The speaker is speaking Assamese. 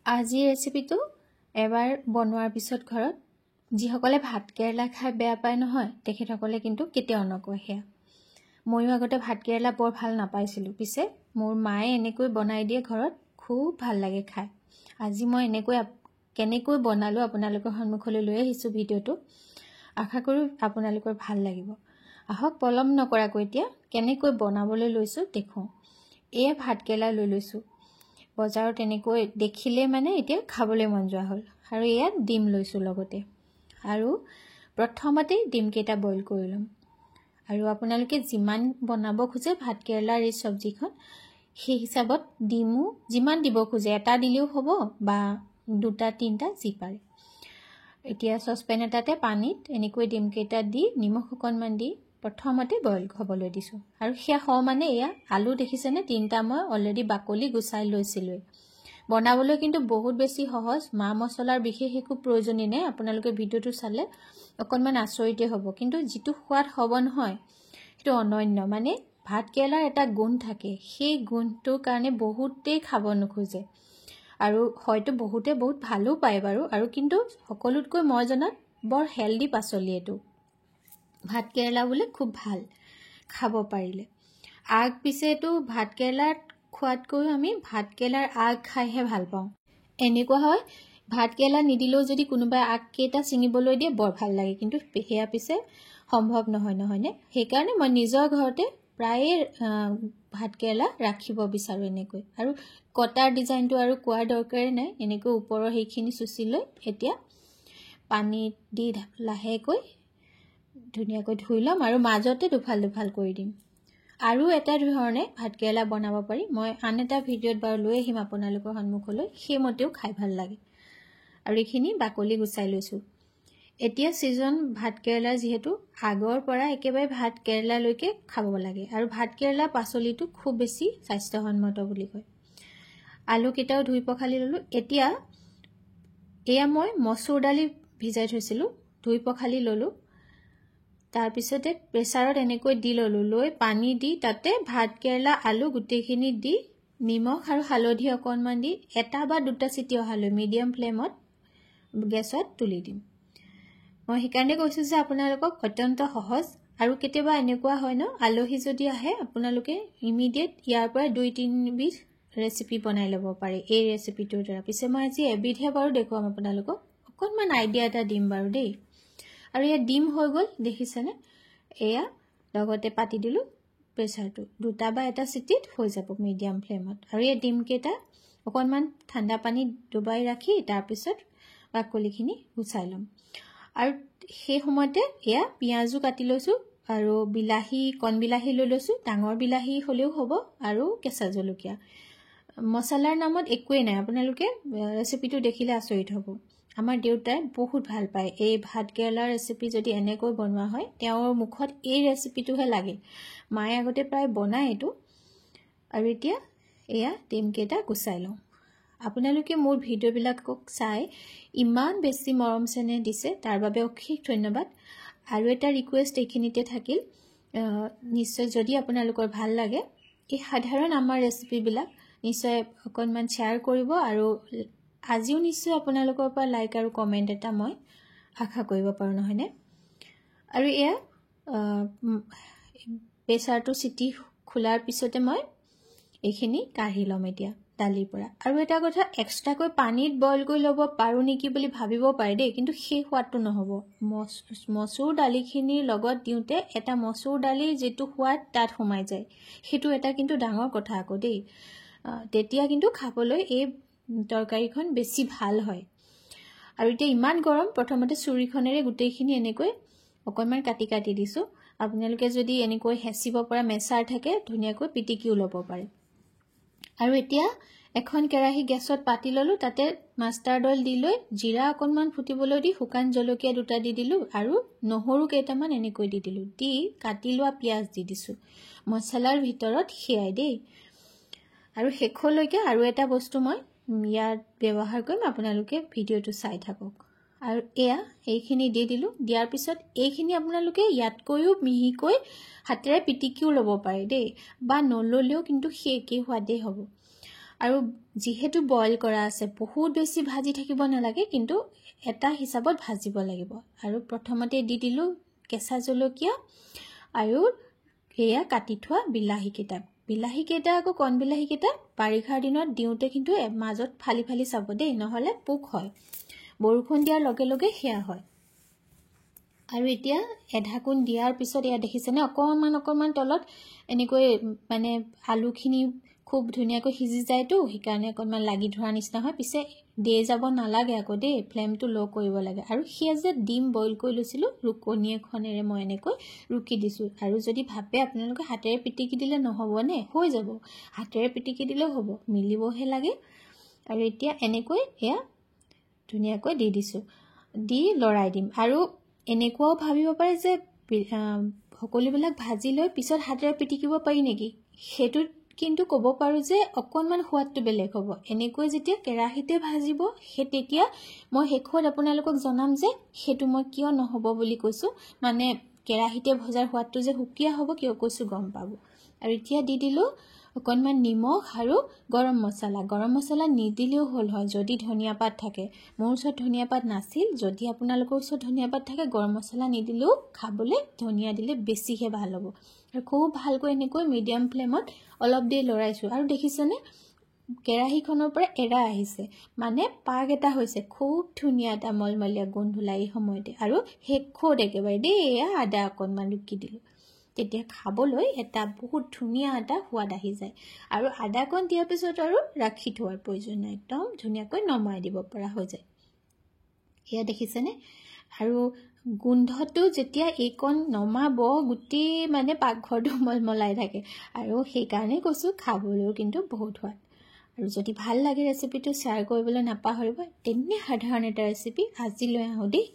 আজি ৰেচিপিটো এবাৰ বনোৱাৰ পিছত ঘৰত যিসকলে ভাতকেৰেলা খাই বেয়া পায় নহয় তেখেতসকলে কিন্তু কেতিয়াও নকয় সেয়া। ময়ো আগতে ভাতকেৰেলা বৰ ভাল নাপাইছিলোঁ, পিছে মোৰ মায়ে এনেকৈ বনাই দিয়ে ঘৰত, খুব ভাল লাগে খাই। আজি মই কেনেকৈ বনালোঁ আপোনালোকৰ সন্মুখলৈ লৈ আহিছোঁ ভিডিঅ'টো। আশা কৰোঁ আপোনালোকৰ ভাল লাগিব। আহক পলম নকৰাকৈ এতিয়া কেনেকৈ বনাবলৈ লৈছোঁ দেখোঁ। এয়া ভাতকেৰেলা লৈ লৈছোঁ। বজাৰত এনেকৈ দেখিলে মানে এতিয়া খাবলৈ মন যোৱা হ'ল। আৰু ইয়াত ডিম লৈছোঁ লগতে। আৰু প্ৰথমতেই ডিমকেইটা বইল কৰি ল'ম। আৰু আপোনালোকে যিমান বনাব খোজে ভাতকেৰেলাৰ এই চব্জিখন, সেই হিচাপত ডিমো যিমান দিব খোজে, এটা দিলেও হ'ব বা দুটা তিনিটা যি পাৰে। এতিয়া চচপেন এটাতে পানীত এনেকৈ ডিমকেইটা দি নিমখ অকণমান দি প্ৰথমতে বইল হ'বলৈ দিছোঁ। আৰু সেয়া মানে এয়া আলু দেখিছেনে, তিনিটা মই অলৰেডি বাকলি গুচাই লৈছিলোঁ। বনাবলৈ কিন্তু বহুত বেছি সহজ, মা মছলাৰ বিশেষ একো প্ৰয়োজনেই নাই। আপোনালোকে ভিডিঅ'টো চালে অকণমান আচৰিতেই হ'ব, কিন্তু যিটো সোৱাদ হ'ব নহয় সেইটো অনন্য। মানে ভাতকেৰেলাৰ এটা গুণ থাকে, সেই গুণটোৰ কাৰণে বহুতেই খাব নোখোজে। আৰু হয়তো বহুতে বহুত ভালো পায় বাৰু। আৰু কিন্তু সকলোতকৈ মই জনাত বৰ হেল্ডি পাচলি এইটো। ভাতকেৰেলা বোলে খুব ভাল খাব পাৰিলে। আগ পিছেতো ভাতকেৰেলাত খোৱাতকৈও আমি ভাতকেৰেলাৰ আগ খাইহে ভাল পাওঁ। এনেকুৱা হয় ভাতকেৰেলা নিদিলেও যদি কোনোবাই আগকেইটা ছিঙিবলৈ দিয়ে বৰ ভাল লাগে, কিন্তু সেয়া পিছে সম্ভৱ নহয়নে? সেইকাৰণে মই নিজৰ ঘৰতে প্ৰায়ে ভাতকেৰেলা ৰাখিব বিচাৰোঁ এনেকৈ। আৰু কটাৰ ডিজাইনটো আৰু কোৱাৰ দৰকাৰেই নাই। এনেকৈ ওপৰৰ সেইখিনি চুচি লৈ এতিয়া পানীত দি লাহেকৈ ধুনীয়াকৈ ধুই ল'ম আৰু মাজতে দুফাল দুফাল কৰি দিম। আৰু এটা ধৰণে ভাতকেৰেলা বনাব পাৰি, মই আন এটা ভিডিঅ'ত বাৰু লৈ আহিম আপোনালোকৰ সন্মুখলৈ, সেইমতেও খাই ভাল লাগে। আৰু এইখিনি বাকলি গুচাই লৈছোঁ। এতিয়া ছিজন ভাতকেৰেলাৰ, যিহেতু আগৰ পৰা একেবাৰে ভাতকেৰেলালৈকে খাব লাগে। আৰু ভাতকেৰেলা পাচলিটো খুব বেছি স্বাস্থ্যসন্মত বুলি কয়। আলুকেইটাও ধুই পখালি ল'লোঁ। এতিয়া এয়া মই মচুৰ দালি ভিজাই থৈছিলোঁ, ধুই পখালি ল'লোঁ। তাৰপিছতে প্ৰেছাৰত এনেকৈ দি ল'লোঁ, লৈ পানী দি তাতে ভাতকেৰেলা আলু গোটেইখিনি দি নিমখ আৰু হালধি অকণমান দি এটা বা দুটা চিটি অহালৈ মিডিয়াম ফ্লেমত গেছত তুলি দিম। মই সেইকাৰণে কৈছোঁ যে আপোনালোকক অত্যন্ত সহজ। আৰু কেতিয়াবা এনেকুৱা হয় ন, আলহী যদি আহে আপোনালোকে ইমিডিয়েট ইয়াৰ পৰা 2-3 বিধ ৰেচিপি বনাই ল'ব পাৰে এই ৰেচিপিটোৰ দ্বাৰা। পিছে মই আজি এবিধহে বাৰু দেখুৱাম আপোনালোকক, অকণমান আইডিয়া এটা দিম বাৰু দেই। আৰু এয়া ডিম হৈ গ'ল দেখিছেনে, এয়া লগতে পাতি দিলোঁ প্ৰেছাৰটো, দুটা বা এটা চিটিত হৈ যাব মিডিয়াম ফ্লেমত। আৰু এই ডিমকেইটা অকণমান ঠাণ্ডা পানীত ডুবাই ৰাখি তাৰপিছত বাকলিখিনি গুচাই ল'ম। আৰু সেই সময়তে এয়া পিঁয়াজো কাটি লৈছোঁ আৰু বিলাহী, কণ বিলাহী লৈ লৈছোঁ, ডাঙৰ বিলাহী হ'লেও হ'ব, আৰু কেঁচা জলকীয়া। মছলাৰ নামত একোৱেই নাই, আপোনালোকে ৰেচিপিটো দেখিলে আচৰিত হ'ব। আমাৰ দেউতাই বহুত ভাল পায় এই ভাতকেৰেলাৰ ৰেচিপি যদি এনেকৈ বনোৱা হয়, তেওঁৰ মুখত এই ৰেচিপিটোহে লাগে। মায়ে আগতে প্ৰায় বনায় এইটো। আৰু এতিয়া এয়া ডিমকেইটা গুচাই লওঁ। আপোনালোকে মোৰ ভিডিঅ'বিলাকক চাই ইমান বেছি মৰম চেনেহ দিছে, তাৰ বাবে অশেষ ধন্যবাদ। আৰু এটা ৰিকুৱেষ্ট এইখিনিতে থাকিল, নিশ্চয় যদি আপোনালোকৰ ভাল লাগে এই সাধাৰণ আমাৰ ৰেচিপিবিলাক নিশ্চয় অকণমান শ্বেয়াৰ কৰিব। আৰু আজিও নিশ্চয় আপোনালোকৰ পৰা লাইক আৰু কমেণ্ট এটা মই আশা কৰিব পাৰোঁ, নহয়নে? আৰু এয়া প্ৰেছাৰটো চিটি খোলাৰ পিছতে মই এইখিনি কাঢ়ি ল'ম এতিয়া দালিৰ পৰা। আৰু এটা কথা, এক্সট্ৰাকৈ পানীত বইল কৰি ল'ব পাৰোঁ নেকি বুলি ভাবিব পাৰে দেই, কিন্তু সেই সোৱাদটো নহ'ব। মচুৰ দালিখিনিৰ লগত দিওঁতে এটা মচুৰ দালিৰ যিটো সোৱাদ তাত সোমাই যায়, সেইটো এটা কিন্তু ডাঙৰ কথা আকৌ দেই। তেতিয়া কিন্তু খাবলৈ এই তৰকাৰীখন বেছি ভাল হয়। আৰু এতিয়া ইমান গৰম, প্ৰথমতে চুৰিখনেৰে গোটেইখিনি এনেকৈ অকণমান কাটি কাটি দিছোঁ। আপোনালোকে যদি এনেকৈ হেঁচিব পৰা মেচাৰ থাকে ধুনীয়াকৈ পিটিকিও ল'ব পাৰে। আৰু এতিয়া এখন কেৰাহী গেছত পাতি ল'লোঁ, তাতে মাষ্টাৰ্ড অইল দি লৈ জিৰা অকণমান ফুটিবলৈ দি শুকান জলকীয়া দুটা দি দিলোঁ আৰু নহৰু কেইটামান এনেকৈ দি দিলোঁ, দি কাটি লোৱা পিঁয়াজ দি দিছোঁ। মছলাৰ ভিতৰত সেয়াই দেই। আৰু শেষলৈকে আৰু এটা বস্তু মই ইয়াত ব্যৱহাৰ কৰিম, আপোনালোকে ভিডিঅ'টো চাই থাকক। আৰু এয়া এইখিনি দি দিলোঁ। দিয়াৰ পিছত এইখিনি আপোনালোকে ইয়াতকৈও মিহিকৈ হাতেৰে পিটিকিও ল'ব পাৰে দেই, বা নল'লেও কিন্তু সেই একেই সোৱাদেই হ'ব। আৰু যিহেতু বইল কৰা আছে বহুত বেছি ভাজি থাকিব নালাগে, কিন্তু এটা হিচাপত ভাজিব লাগিব। আৰু প্ৰথমতে দি দিলোঁ কেঁচা জলকীয়া আৰু এয়া কাটি থোৱা বিলাহীকেইটা। বিলাহীকেইটা আকৌ কণ বিলাহীকেইটা বাৰিষাৰ দিনত দিওঁতে কিন্তু মাজত ফালি ফালি চাব দেই, নহ'লে পোক হয়। বৰষুণ দিয়াৰ লগে লগে সেয়া হয়। আৰু এতিয়া এঢাকোন দিয়াৰ পিছত এয়া দেখিছেনে অকণমান তলত এনেকৈ মানে আলুখিনি খুব ধুনীয়াকৈ সিজি যায়তো, সেইকাৰণে অকণমান লাগি ধৰা নিচিনা হয়। পিছে দিয়ে যাব নালাগে আকৌ দেই, ফ্লেমটো ল' কৰিব লাগে। আৰু সেয়া যে ডিম বইল কৰি লৈছিলোঁ ৰুকনি এখনেৰে মই এনেকৈ ৰুকি দিছোঁ। আৰু যদি ভাবে আপোনালোকে হাতেৰে পিটিকি দিলে নহ'বনে, হৈ যাব, হাতেৰে পিটিকি দিলেও হ'ব, মিলিবহে লাগে। আৰু এতিয়া এনেকৈ এয়া ধুনীয়াকৈ দি দিছোঁ, দি লৰাই দিম। আৰু এনেকুৱাও ভাবিব পাৰে যে সকলোবিলাক ভাজি লৈ পিছত হাতেৰে পিটিকিব পাৰি নেকি, সেইটোত কিন্তু ক'ব পাৰোঁ যে অকণমান সোৱাদটো বেলেগ হ'ব। এনেকৈ যেতিয়া কেৰাহীতে ভাজিব সেই তেতিয়া মই শেষত আপোনালোকক জনাম যে সেইটো মই কিয় নহ'ব বুলি কৈছোঁ, মানে কেৰাহীতে ভজাৰ সোৱাদটো যে সুকীয়া হ'ব কিয় কৈছোঁ গম পাব। আৰু এতিয়া দি দিলোঁ অকণমান নিমখ আৰু গৰম মছলা। গৰম মছলা নিদিলেও হ'ল হয় যদি ধনিয়া পাত থাকে। মোৰ ওচৰত ধনিয়া পাত নাছিল, যদি আপোনালোকৰ ওচৰত ধনিয়া পাত থাকে গৰম মছলা নিদিলেও খাবলৈ ধনিয়া দিলে বেছিহে ভাল হ'ব। আৰু খুব ভালকৈ এনেকৈ মিডিয়াম ফ্লেমত অলপ দেৰি লৰাইছোঁ। আৰু দেখিছেনে কেৰাহীখনৰ পৰা এৰা আহিছে, মানে পাক এটা হৈছে, খুব ধুনীয়া এটা মলমলীয়া গোন্ধ ওলাই এই সময়তে। আৰু শেষত একেবাৰে দেই এয়া আদা অকণমান ৰুকি দিলোঁ, তেতিয়া খাবলৈ এটা বহুত ধুনীয়া এটা সোৱাদ আহি যায়। আৰু আদাকণ দিয়াৰ পিছত আৰু ৰাখি থোৱাৰ প্ৰয়োজন নাই, একদম ধুনীয়াকৈ নমাই দিব পৰা হৈ যায়। এয়া দেখিছেনে, আৰু গোন্ধটো যেতিয়া এইকণ নমাব গোটেই মানে পাকঘৰটো মলমলাই থাকে। আৰু সেইকাৰণে কৈছোঁ খাবলৈও কিন্তু বহুত সোৱাদ। আৰু যদি ভাল লাগে ৰেচিপিটো শ্বেয়াৰ কৰিবলৈ নাপাহৰিব। তেনে সাধাৰণ এটা ৰেচিপি আজি লৈ আহোঁ দেই।